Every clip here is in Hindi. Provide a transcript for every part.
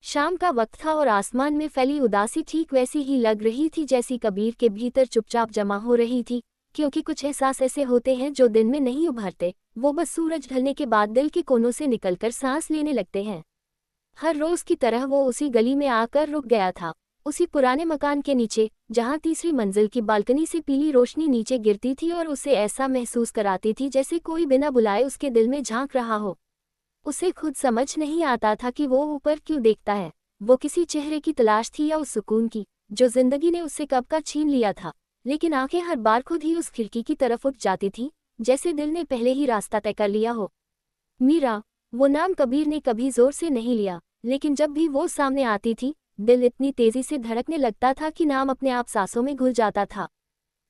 शाम का वक्त था और आसमान में फैली उदासी ठीक वैसी ही लग रही थी जैसी कबीर के भीतर चुपचाप जमा हो रही थी, क्योंकि कुछ एहसास ऐसे होते हैं जो दिन में नहीं उभरते, वो बस सूरज ढलने के बाद दिल के कोनों से निकलकर सांस लेने लगते हैं। हर रोज की तरह वो उसी गली में आकर रुक गया था, उसी पुराने मकान के नीचे, जहां तीसरी मंजिल की बालकनी से पीली रोशनी नीचे गिरती थी और उसे ऐसा महसूस कराती थी जैसे कोई बिना बुलाए उसके दिल में झांक रहा हो। उसे खुद समझ नहीं आता था कि वो ऊपर क्यों देखता है। वो किसी चेहरे की तलाश थी या उस सुकून की जो जिंदगी ने उससे कब का छीन लिया था। लेकिन आंखें हर बार खुद ही उस खिड़की की तरफ उठ जाती थी, जैसे दिल ने पहले ही रास्ता तय कर लिया हो। मीरा, वो नाम कबीर ने कभी जोर से नहीं लिया, लेकिन जब भी वो सामने आती थी, दिल इतनी तेजी से धड़कने लगता था कि नाम अपने आप सांसों में घुल जाता था।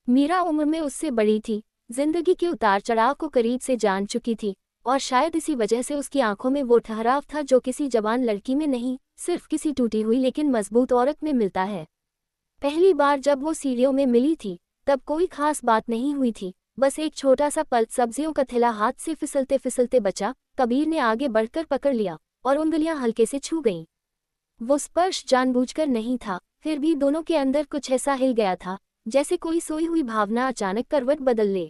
मीरा उम्र में उससे बड़ी थी, जिंदगी के उतार चढ़ाव को करीब से जान चुकी थी, और शायद इसी वजह से उसकी आंखों में वो ठहराव था जो किसी जवान लड़की में नहीं, सिर्फ किसी टूटी हुई लेकिन मजबूत औरत में मिलता है। पहली बार जब वो सीढ़ियों में मिली थी, तब कोई खास बात नहीं हुई थी, बस एक छोटा सा पल सब्जियों का थैला हाथ से फिसलते फिसलते बचा। कबीर ने आगे बढ़कर पकड़ लिया और उंगलियां हल्के से छू गईं। वो स्पर्श जानबूझकर नहीं था, फिर भी दोनों के अंदर कुछ ऐसा हिल गया था, जैसे कोई सोई हुई भावना अचानक करवट बदल ले।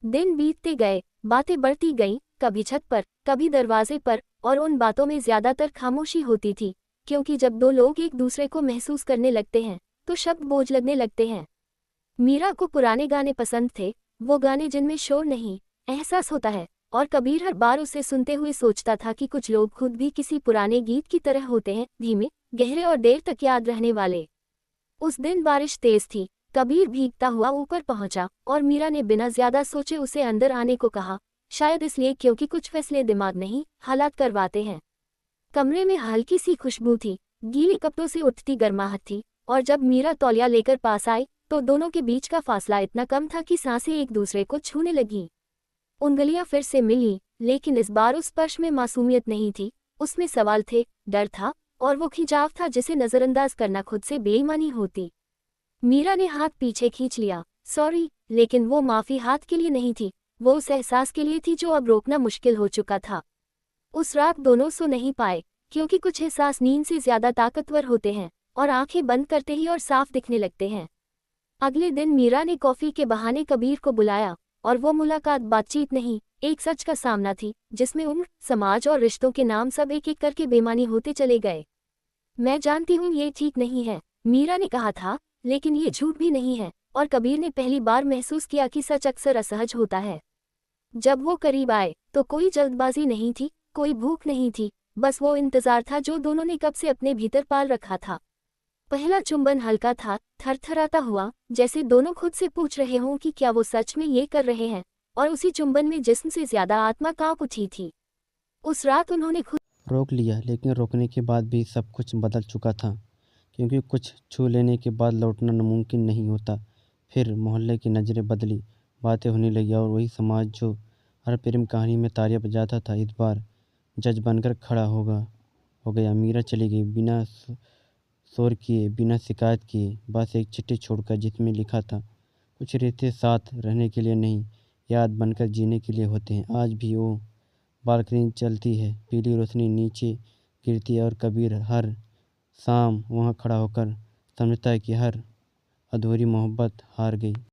दिन बीतते गए, बातें बढ़ती गईं, कभी छत पर, कभी दरवाजे पर, और उन बातों में ज्यादातर खामोशी होती थी, क्योंकि जब दो लोग एक दूसरे को महसूस करने लगते हैं, तो शब्द बोझ लगने लगते हैं। मीरा को पुराने गाने पसंद थे, वो गाने जिनमें शोर नहीं, एहसास होता है, और कबीर हर बार उसे सुनते हुए सोचता था कि कुछ लोग खुद भी किसी पुराने गीत की तरह होते हैं, धीमे, गहरे और देर तक याद रहने वाले। उस दिन बारिश तेज थी, कबीर भीगता हुआ ऊपर पहुंचा, और मीरा ने बिना ज्यादा सोचे उसे अंदर आने को कहा, शायद इसलिए क्योंकि कुछ फैसले दिमाग नहीं, हालात करवाते हैं। कमरे में हल्की सी खुशबू थी, गीले कपड़ों से उठती गर्माहट थी, और जब मीरा तौलिया लेकर पास आई, तो दोनों के बीच का फासला इतना कम था कि सांसें एक दूसरे को छूने लगीं। उंगलियां फिर से मिली, लेकिन इस बार उस स्पर्श में मासूमियत नहीं थी, उसमें सवाल थे, डर था, और वो खिंचाव था जिसे नजरअंदाज करना खुद से बेईमानी होती। मीरा ने हाथ पीछे खींच लिया, सॉरी, लेकिन वो माफी हाथ के लिए नहीं थी, वो उस एहसास के लिए थी जो अब रोकना मुश्किल हो चुका था। उस रात दोनों सो नहीं पाए, क्योंकि कुछ एहसास नींद से ज्यादा ताकतवर होते हैं, और आंखें बंद करते ही और साफ दिखने लगते हैं। अगले दिन मीरा ने कॉफी के बहाने कबीर को बुलाया, और वो मुलाकात बातचीत नहीं, एक सच का सामना थी, जिसमें उम्र, समाज और रिश्तों के नाम सब एक एक करके बेमानी होते चले गए। मैं जानती हूँ ये ठीक नहीं है, मीरा ने कहा था, लेकिन ये झूठ भी नहीं है, और कबीर ने पहली बार महसूस किया कि सच अक्सर असहज होता है। जब वो करीब आए, तो कोई जल्दबाजी नहीं थी, कोई भूख नहीं थी, बस वो इंतजार था जो दोनों ने कब से अपने भीतर पाल रखा था। पहला चुंबन हल्का था, थरथराता हुआ, जैसे दोनों खुद से पूछ रहे हों कि क्या वो सच में ये कर रहे हैं, और उसी चुंबन में जिस्म से ज्यादा आत्मा कांप उठी थी। उस रात उन्होंने खुद रोक लिया, लेकिन रोकने के बाद भी सब कुछ बदल चुका था, क्योंकि कुछ छू लेने के बाद लौटना नामुमकिन नहीं होता। फिर मोहल्ले की नज़रें बदली, बातें होने लगी, और वही समाज जो हर प्रेम कहानी में तालियां बजाता था, इस बार जज बनकर खड़ा हो गया। मीरा चली गई, बिना शोर किए, बिना शिकायत किए, बस एक चिट्ठी छोड़कर जिसमें लिखा था, कुछ रिश्ते साथ रहने के लिए नहीं, याद बनकर जीने के लिए होते हैं। आज भी वो बालकनी चलती है, पीली रोशनी नीचे गिरती है, और कबीर हर शाम वहाँ खड़ा होकर समझता है कि हर अधूरी मोहब्बत हार गई।